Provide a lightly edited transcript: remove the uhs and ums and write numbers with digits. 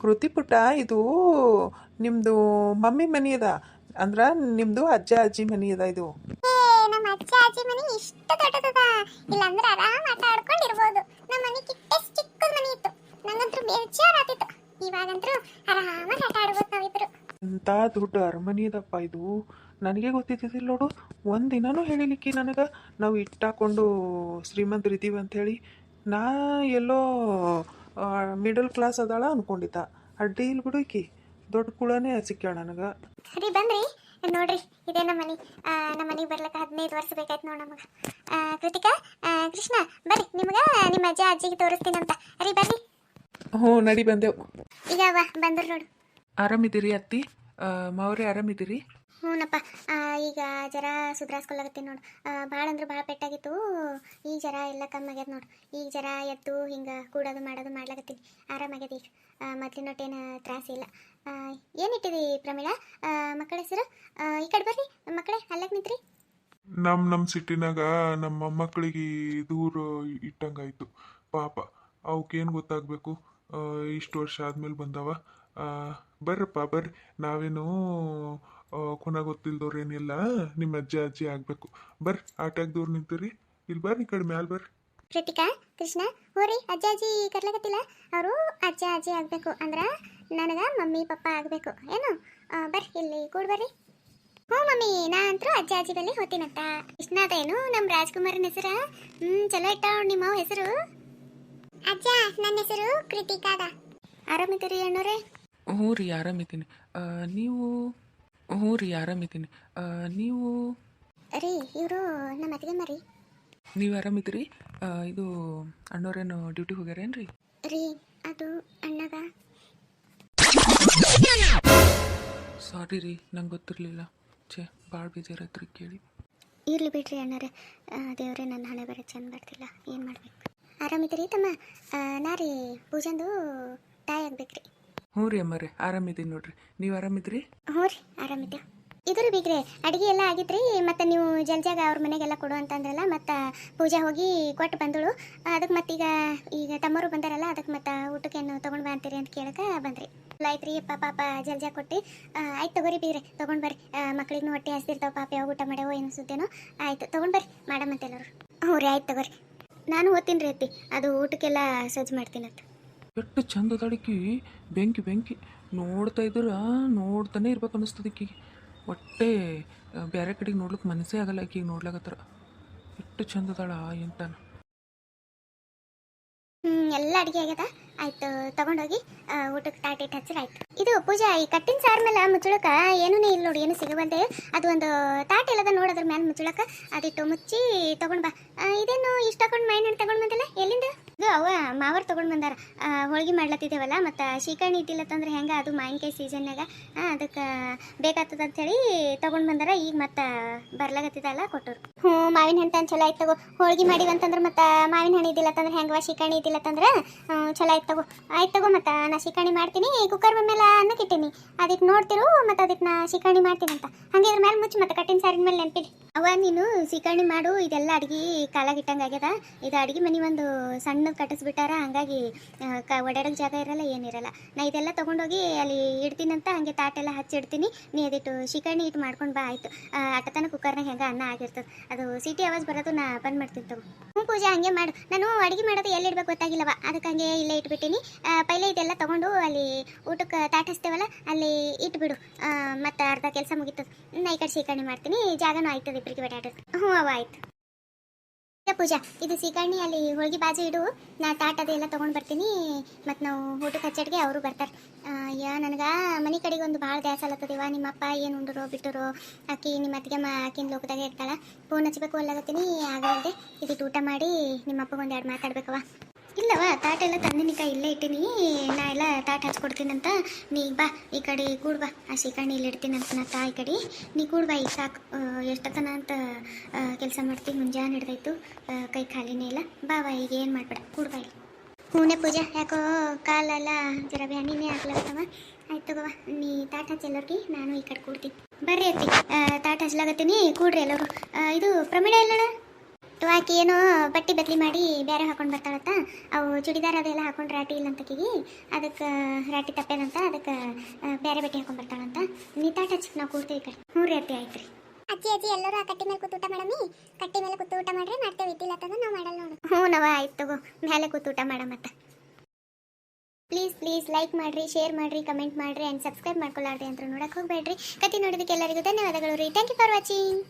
ಕೃತಿ ಪುಟ್ಟ, ಇದು ನಿಮ್ಮದು ಮಮ್ಮಿ ಮನಿ ಅದ ಅಂದ್ರೆ ನಿಮ್ಮದು ಅಜ್ಜ ಅಜ್ಜಿ ಮನಿ ಅದ ಇದು. ನಮ್ಮ ಅಜ್ಜ ಅಜ್ಜಿ ಮನಿ ಇಷ್ಟು ದೊಡ್ಡದದ, ಇಲ್ಲಾಂದ್ರೆ ಆರಾಮ್ ಆಟ ಆಡ್ಕೊಂಡಿರ್ಬೋದು. ನಮ್ಮ ಮನೆ ಕಿಟ್ಟೆಷ್ಟು ಚಿಕ್ಕದ ಮನಿ ಇತ್ತು, ನಂಗಂತೂ ಬೇಜಾರಾತಿತ್ತು. ಇವಾಗಂತೂ ಆರಾಮಾಗಿ ಆಟ ಆಡ್ಬೋದು ನಾವಿಬ್ರು. ಎಂಥ ದೊಡ್ಡ ಅರಮನೆ ಅದಪ್ಪ ಇದು, ನನಗೆ ಗೊತ್ತಿದ್ದಿಲ್ಲ ನೋಡು. ಒಂದಿನೂ ಹೇಳಿಲಿಕ್ಕೆ ನನಗೆ ನಾವು ಇಟ್ಟಾಕೊಂಡು ಶ್ರೀಮಂತರಿದ್ದೀವಿ ಅಂಥೇಳಿ. ನಾ ಎಲ್ಲೋ ಮಿಡಲ್ ಕ್ಲಾಸ್ ಅದಾಳ ಅಂದ್ಕೊಂಡಿದ್ದ. ಅಡ್ಡಿ ಇಲ್ಲಿ ಬಿಡು, ಈಕಿ ದೊಡ್ಡ ಕುಳನೇ ಸಿಕ್ಕ್ಯಾಳ ನನಗೆ. ಸರಿ ಬಂದ್ರಿ ನೋಡ್ರಿ, ಇದೇ ನಮ್ಮ ಮನೆ. ನಮ್ಮ ಮನೆಗೆ ಬರ್ಲಕ್ಕ 15 ವರ್ಷ ಬೇಕಾಯ್ತು ನೋಡಿ ನಮಗೆ. ಕೃತಿಕಾ, ಕೃಷ್ಣ ಬರ್ರಿ, ನಿಮ್ಗೆ ನಿಮ್ಮ ಅಜ್ಜ ಅಜ್ಜಿಗೆ ತೋರಿಸ್ತೀನಂತ. ಅರಿ ಬರ್ರಿ. ಹ್ಞೂ ನಡಿ ಬಂದೆವು. ಈಗ ಬಂದ್ರು ನೋಡು. ಆರಾಮಿದ್ದೀರಿ ಅತ್ತಿ? ಮಾವ್ರೆ ಆರಾಮಿದ್ದೀರಿ? ಹ್ಞೂನಪ್ಪ. ಈಗ ಜರ ಸುಧಾರಿಸ್ಕೊಳಕತ್ತೀನಿ ನೋಡು. ಭಾಳ ಅಂದ್ರೆ ಭಾಳ ಪೆಟ್ಟಾಗಿತ್ತು. ಈಗ ಜರ ಎಲ್ಲ ಕಮ್ಮಿ ಆಗ್ಯದ ನೋಡು. ಈಗ ಜರ ಎದ್ದು ಹಿಂಗೆ ಕೂಡೋದು ಮಾಡೋದು ಮಾಡ್ಲಾಕತ್ತೀನಿ. ಆರಾಮಾಗ್ಯದ ಈಗ. ಮೊದಲಿನೊಟ್ಟೇನು ತ್ರಾಸಿಲ್ಲ. ಏನಿಟ್ಟಿದಿ ಪ್ರಮೀಳಾ? ಮಕ್ಕಳ ಹೆಸರು ಈ ಕಡೆ ಬರ್ರಿ ಮಕ್ಕಳೇ, ಅಲ್ಲಕ್ಕೆ ನಿಂತ್ರಿ. ನಮ್ಮ ಸಿಟ್ಟಿನಾಗ ನಮ್ಮ ಮೊಮ್ಮಕ್ಕಳಿಗೆ ದೂರ ಇಟ್ಟಂಗಾಯ್ತು ಪಾಪ. ಅವಕ್ಕೇನು ಗೊತ್ತಾಗಬೇಕು, ಇಷ್ಟು ವರ್ಷ ಆದ್ಮೇಲೆ ಬಂದವ. ಬರ್ರಪ್ಪ ಬರ್ರಿ, ನಾವೇನು ಕೊನ ಗೊತ್ತಿಲ್ದವ್ರು ಏನಿಲ್ಲ. ನಿಮ್ಮ ಅಜ್ಜ ಅಜ್ಜಿ ಆಗಬೇಕು. ಬರ್ರಿ, ಆಟ್ಯಾಗ ದೂರ ನಿಂತೀರಿ, ಇಲ್ಲಿ ಬರ್ರಿ, ಈ ಕಡೆ ಮ್ಯಾಲೆ ಬರ್ರಿ. ಕೃತಿಕಾ, ಕೃಷ್ಣ ಹೋರಿ, ಅಜ್ಜ ಅಜ್ಜಿ ಕರ್ಲಾಕತ್ತಿಲ್ಲ. ಅವರು ಅಜ್ಜ ಅಜ್ಜಿ ಆಗಬೇಕು ಅಂದ್ರೆ ನನಗೆ ಮಮ್ಮಿ ಪಪ್ಪ ಆಗಬೇಕು ಏನು? ಬರ್ರಿ ಇಲ್ಲಿ ಕೂಡ ಬರ್ರಿ. ಹ್ಞೂ ಮಮ್ಮಿ, ನಾ ಅಂತರೂ ಅಜ್ಜ ಅಜ್ಜಿ ಬಲ್ಲಿ ಹೋಗ್ತೀನಂತ. ಕೃಷ್ಣ ಅದೇನು ನಮ್ಮ ರಾಜ್ಕುಮಾರನ ಹೆಸರ? ಚಲೋ ಇಟ್ಟ ನಿಮ್ಮ ಹೆಸರು. ಅಜ್ಜ, ನನ್ನ ಹೆಸರು ಕೃತಿಕಾದ. ಆರಾಮಿದ್ದೀರಿ ಅಣ್ಣವ್ರೆ? ಹ್ಞೂ ರೀ ಆರಾಮಿದ್ದೀನಿ. ನೀವು? ಹ್ಞೂ ರೀ ಆರಾಮಿದ್ದೀನಿ. ನೀವು? ರೀ ಇವರು ನಮ್ಮ ಅತ್ತಿಗೆ ಮರಿ. ನೀವು ಆರಾಮಿದ್ದೀರಿ? ಇದು ಅಣ್ಣವ್ರೇನು ಡ್ಯೂಟಿಗೆ ಹೋಗ್ಯಾರೇನು ರೀ? ರೀ ಅದು ಅಣ್ಣಗ. ಸಾರಿ ರೀ, ನಂಗೆ ಗೊತ್ತಿರಲಿಲ್ಲ. ಛೇ, ಭಾಳ ಬೇಜಾರಾಯ್ತು ಕೇಳಿ. ಇರ್ಲಿ ಬಿಡ್ರಿ ಅಣ್ಣರೇ, ದೇವರೇ ನನ್ನ ಹಣೆ ಬರೋ ಚಂದ ಬರ್ತಿಲ್ಲ, ಏನು ಮಾಡ್ಬೇಕು. ಆರಾಮಿದ್ದೀರಿ ತಮ್ಮ? ನಾ ರೀ ಪೂಜಂದು ತಾಯಿ ಆಗ್ಬೇಕ್ರಿ. ಹ್ಞೂ ರೀ ಅಮ್ಮರೇ, ಆರಾಮಿದ್ದೀನಿ ನೋಡ್ರಿ. ನೀವು ಆರಾಮಿದ್ರಿ? ಹ್ಞೂ ರೀ ಆರಾಮಿದ್ದೇವೆ. ಇದ್ರ ಬಿಗ್ರೆ ಅಡುಗೆ ಎಲ್ಲ ಆಗಿದ್ರಿ. ಮತ್ತು ನೀವು ಜಲ್ಜಾಗ ಅವ್ರ ಮನೆಗೆಲ್ಲ ಕೊಡು ಅಂತಂದ್ರಲ್ಲ, ಮತ್ತು ಪೂಜಾ ಹೋಗಿ ಕೊಟ್ಟು ಬಂದಳು. ಅದಕ್ಕೆ ಮತ್ತೀಗ ಈಗ ತಮ್ಮರು ಬಂದಾರಲ್ಲ, ಅದಕ್ಕೆ ಮತ್ತು ಊಟಕ್ಕೇನು ತೊಗೊಂಡು ಬಾ ಅಂತೀರಿ ಅಂತ ಕೇಳಕ್ಕೆ ಬಂದ್ರಿ. ಆಯ್ತು ರೀ ಪಾಪ ಜಲ್ಜಾ ಕೊಟ್ಟು. ಆಯ್ತು ತಗೋರಿ ಬೀಗ್ರೆ, ತೊಗೊಂಡು ಬರ್ರಿ. ಮಕ್ಳಿಗೂ ಹೊಟ್ಟೆ ಹಸ್ತಿರ್ತಾವೆ ಪಾಪ, ಯಾವಾಗ ಊಟ ಮಾಡ್ಯಾವೋ ಏನು ಸುತ್ತೇನೋ. ಆಯ್ತು ತೊಗೊಂಡು ಬರ್ರಿ, ಮಾಡಮ್ಮಂತೆಲ್ಲರು. ಹ್ಞೂ ರೀ ಆಯ್ತು ತಗೋರಿ. ನಾನು ಓದ್ತೀನಿ ರೀ ಅತ್ತಿ, ಅದು ಊಟಕ್ಕೆಲ್ಲ ಸಜ್ಜು ಮಾಡ್ತೀನಂತ. ಎಷ್ಟು ಚಂದ ಅದಾಳಿಕಿ, ಬೆಂಕಿ ಬೆಂಕಿ. ನೋಡ್ತಾ ಇದ್ರೆ ನೋಡ್ತಾನೆ ಇರ್ಬೇಕು ಅನ್ನಿಸ್ತದೆ ಈಕಿಗೆ. ಒಟ್ಟೆ ಬೇರೆ ಕಡೆಗೆ ನೋಡ್ಲಿಕ್ಕೆ ಮನಸ್ಸೇ ಆಗಲ್ಲ ಈಕಿಗೆ ನೋಡ್ಲಾಕತ್ತಾರ. ಎಷ್ಟು ಚಂದ ಅದಾಳ ಎಂತಾನ. ಎಲ್ಲ ಅಡುಗೆ ಆಗ್ಯದ. ಆಯ್ತು ತಗೊಂಡೋಗಿ ಊಟಕ್ಕೆ ತಾಟಿಟ್ಟು ಹಚ್ಚಿರ ಆಯ್ತು. ಇದು ಪೂಜಾ, ಈ ಕಟ್ಟಿನ ಸಾರ ಮೇಲೆ ಮುಚ್ಚಳಕ ಏನೂ ಇಲ್ಲ ನೋಡಿ, ಏನು ಸಿಗಬಂದೆ. ಅದು ಒಂದು ತಾಟ ಎಲ್ಲದ ನೋಡೋದ್ರ ಮೇಲೆ ಮುಚ್ಚಳಕ ಅದಿಟ್ಟು ಮುಚ್ಚಿ ತಗೊಂಡ್ ಬಾ. ಇದೇನು ಇಷ್ಟ ಹಾಕೊಂಡು ಮೈನ್ ತಗೊಂಡ್ ಬಂದಿಲ್ಲ, ಎಲ್ಲಿಂದ? ಇದು ಅವ ಮಾವರು ತೊಗೊಂಡು ಬಂದಾರ. ಹೋಳಿಗೆ ಮಾಡ್ಲತ್ತಿದ್ದೇವಲ್ಲ, ಮತ್ತು ಶೀಕರ್ಣಿ ಇದ್ದಿಲ್ಲತ್ತಂದ್ರೆ ಹೆಂಗೆ, ಅದು ಮಾವಿನಕಾಯಿ ಸೀಸನ್ನಾಗ ಅದಕ್ಕೆ ಬೇಕಾಗ್ತದ ಅಂಥೇಳಿ ತೊಗೊಂಡು ಬಂದಾರ. ಈಗ ಮತ್ತು ಬರ್ಲಾಗತ್ತಿದಲ್ಲ ಕೊಟ್ಟರು. ಹ್ಞೂ, ಮಾವಿನ ಹಣ್ಣು ತಂದು ಚಲೋ ಆಯ್ತು ತಗೋ. ಹೋಳಿಗೆ ಮಾಡಿವಂತಂದ್ರೆ ಮತ್ತು ಮಾವಿನ ಹಣ್ಣು ಇದ್ದಿಲ್ಲತ್ತಂದ್ರೆ ಹೆಂಗವ, ಶೀಕರ್ಣಿ ಇದ್ದಿಲ್ಲತ್ತಂದ್ರೆ ಚಲೋ ಆಯ್ತು ತಗೋ. ಆಯ್ತು ತಗೋ, ಮತ್ತು ನಾ ಶೀಕರ್ಣಿ ಮಾಡ್ತೀನಿ. ಕುಕ್ಕರ್ ಮೇಲೆ ಅನ್ನಕ್ಕೆ ಇಟ್ಟೀನಿ, ಅದಕ್ಕೆ ನೋಡ್ತಿರು. ಮತ್ತು ಅದಕ್ಕೆ ನಾ ಶೀಕರ್ಣಿ ಮಾಡ್ತೀನಿ ಅಂತ ಹಂಗೆ ಇದ್ರ ಮೇಲೆ ಮುಚ್ಚಿ, ಮತ್ತು ಕಟ್ಟಿನ ಸಾರಿನ ಮೇಲೆ ನೆನಪಿಡಿ. ಅವ ನೀನು ಶೀಕರ್ಣಿ ಮಾಡು. ಇದೆಲ್ಲ ಅಡುಗೆ ಕಾಲಾಗಿಟ್ಟಂಗೆ ಆಗ್ಯದ. ಇದು ಅಡುಗೆ ಮನೆ ಒಂದು ಸಣ್ಣದು ಕಟ್ಟಿಸ್ಬಿಟ್ಟಾರ, ಹಂಗಾಗಿ ಓಡಾಡೋಕೆ ಜಾಗ ಇರಲ್ಲ, ಏನಿರಲ್ಲ. ನಾ ಇದೆಲ್ಲ ತೊಗೊಂಡೋಗಿ ಅಲ್ಲಿ ಇಡ್ತೀನಂತ, ಹಂಗೆ ತಾಟೆಲ್ಲ ಹಚ್ಚಿಡ್ತೀನಿ. ನೀ ಅದಿಟ್ಟು ಶೀಕರ್ಣಿ ಇಟ್ಟು ಮಾಡ್ಕೊಂಡು ಬಾ. ಆಯಿತು. ಅಟ್ಟತನ ಕುಕ್ಕರ್ನಾಗ ಹೆಂಗೆ ಅನ್ನ ಆಗಿರ್ತದೆ, ಅದು ಸಿಟಿ ಆವಾಜ್ ಬರೋದು ನಾ ಬಂದ್ ಮಾಡ್ತೀನಿ ತಗೋ. ಹ್ಞೂ ಪೂಜಾ, ಹಂಗೆ ಮಾಡು. ನಾನು ಅಡುಗೆ ಮಾಡೋದು ಎಲ್ಲಿ ಇಡ್ಬೇಕು ಗೊತ್ತಾಗಿಲ್ಲವ, ಅದಕ್ಕೆ ಹಂಗೆ ಇಲ್ಲೇ ಇಟ್ಬಿಟ್ಟಿನಿ. ಪೈಲೆ ಇದೆಲ್ಲ ತೊಗೊಂಡು ಅಲ್ಲಿ ಊಟಕ್ಕೆ ತಾಟ ಹಚ್ತೇವಲ್ಲ ಅಲ್ಲಿ ಇಟ್ಬಿಡು. ಮತ್ತು ಅರ್ಧ ಕೆಲಸ ಮುಗಿತದೆ. ನಾ ಈ ಕಡೆ ಶೀಕರ್ಣಿ ಮಾಡ್ತೀನಿ, ಜಾಗನೂ ಆಯ್ತದೆ ಇಬ್ಬರಿಗೆ ಓಡಾಡೋದು. ಹ್ಞೂ ಅವ ಆಯ್ತು. ಪೂಜಾ, ಇದು ಸೀಕರ್ಣಿ ಅಲ್ಲಿ ಹೋಳಿಗೆ ಬಾಜು ಇಡು, ನಾ ತಾಟ ಅದೆಲ್ಲ ತೊಗೊಂಡು ಬರ್ತೀನಿ. ಮತ್ತು ನಾವು ಊಟಕ್ಕೆ ಹಚ್ಚಡ್ಗೆ ಅವರು ಬರ್ತಾರೆ. ನನಗೆ ಮನೆ ಕಡೆಗೆ ಒಂದು ಭಾಳ ದ್ಯಾಸ ಅಲ್ಲತ್ತದಿವ. ನಿಮ್ಮಪ್ಪ ಏನು ಉಂಡ್ರೋ ಬಿಟ್ಟರು, ಆಕಿ ನಿಮ್ಮ ಅತ್ತಿಗೆ ಆಕಿನ ಲೋಕದಾಗ ಇರ್ತಾಳೆ. ಫೋನ್ ಹಚ್ಬೇಕು ಅಲ್ಲಾಗತ್ತೀನಿ, ಆಗಲ್ದೆ. ಇದಕ್ಕೆ ಊಟ ಮಾಡಿ ನಿಮ್ಮಪ್ಪಗೆ ಒಂದೆರಡು ಮಾತಾಡ್ಬೇಕವ. ಇಲ್ಲವ, ತಾಟ ಎಲ್ಲ ತಂದಿನಿಕ ಇಲ್ಲೇ ಇಟ್ಟೀನಿ. ನಾ ಎಲ್ಲ ತಾಟ ಹಚ್ಕೊಡ್ತೀನಂತ. ನೀ ಬಾ ಈ ಕಡೆ ಕೂಡ್ ಬಾ. ಆ ಶೀಕರ್ಣಿ ಇಲ್ಲಿ ಇಡ್ತೀನಂತ ನಾ ಈ ಕಡೆ. ನೀ ಕೂಡ್ ಬಾ, ಈಗ ಸಾಕು. ಎಷ್ಟೊತ್ತನ ಅಂತ ಕೆಲಸ ಮಾಡ್ತೀನಿ, ಮುಂಜಾನೆ ಹಿಡ್ದಾಯ್ತು, ಕೈ ಖಾಲಿನೇ ಇಲ್ಲ. ಬಾವಾ, ಈಗ ಏನು ಮಾಡ್ಬೇಡ, ಕೂಡ್ ಬಾ ಇಲ್ಲಿ. ಹೂನೆ ಪೂಜಾ, ಯಾಕೋ ಕಾಲೆಲ್ಲ ಜರ ಬ್ಯಾನಿನೇ ಆಗ್ಲಾಗತ್ತವ. ಆಯ್ತು ತಗೋವ, ನೀ ತಾಟ ಹಚ್ಚಿ ಎಲ್ಲರಿಗೆ, ನಾನು ಈ ಕಡೆ ಕೂಡ್ತೀನಿ. ಬರ್ರಿ ಅತ್ತಿ, ತಾಟ ಹಚ್ಲಾಗತ್ತೀನಿ, ಕೂಡ್ರಿ ಎಲ್ಲರು. ಇದು ಪ್ರಮೀಳ ಎಲ್ಲಣ? ಆಕಿ ಏನೋ ಬಟ್ಟೆ ಬದಲಿ ಮಾಡಿ ಬೇರೆ ಹಾಕೊಂಡು ಬರ್ತಾಳತ್ತ. ಅವು ಚುಡಿದಾರ ಅದೆಲ್ಲ ಹಾಕೊಂಡು ರಾಟಿ ಇಲ್ಲ ಅಂತಕಿಗಿ, ಅದಕ್ಕೆ ರಾಟಿ ತಪ್ಪೇದಂತ, ಅದಕ್ಕೆ ಬೇರೆ ಬಟ್ಟೆ ಹಾಕೊಂಡು ಬರ್ತಾಳಂತ. ನೀತಾಟ ಹಚ್ಚಿ ನಾವು ಕೂಡ್ತೀವಿ ಕಡೆ. ಹ್ಞೂ ರೀ ಅತ್ತಿ, ಆಯ್ತು ರೀ. ಅಜ್ಜಿ ಅಜ್ಜಿ ಎಲ್ಲರೂ ಆ ಕಟ್ಟಿ ಮೇಲೆ ಕೂತು ಊಟ ಮಾಡಮಿ. ಕಟ್ಟಿ ಮೇಲೆ ಕೂತು ಊಟ ಮಾಡ್ರಿ, ಮಾಡ್ತೇವೆ. ಇದ್ದಿಲ್ಲ ಅಂತಂದ್ರೆ ನಾವು ಮಾಡಲ್ಲ ನೋಡು. ಹ್ಞೂ ನವ ಆಯ್ತು ತಗೋ, ಮೇಲೆ ಕೂತು ಊಟ ಮಾಡಮತ್ತ. ಪ್ಲೀಸ್ ಲೈಕ್ ಮಾಡಿರಿ, ಶೇರ್ ಮಾಡಿರಿ, ಕಮೆಂಟ್ ಮಾಡಿರಿ ಆ್ಯಂಡ್ ಸಬ್ಸ್ಕ್ರೈಬ್ ಮಾಡ್ಕೊಳ್ಳಾರ್ರಿ ಅಂತ ನೋಡಕ್ಕೆ ಹೋಗಬೇಡ್ರಿ. ಕತೆ ನೋಡೋದಕ್ಕೆ ಎಲ್ಲರಿಗೂ ಧನ್ಯವಾದಗಳು ರೀ. Thank you for watching.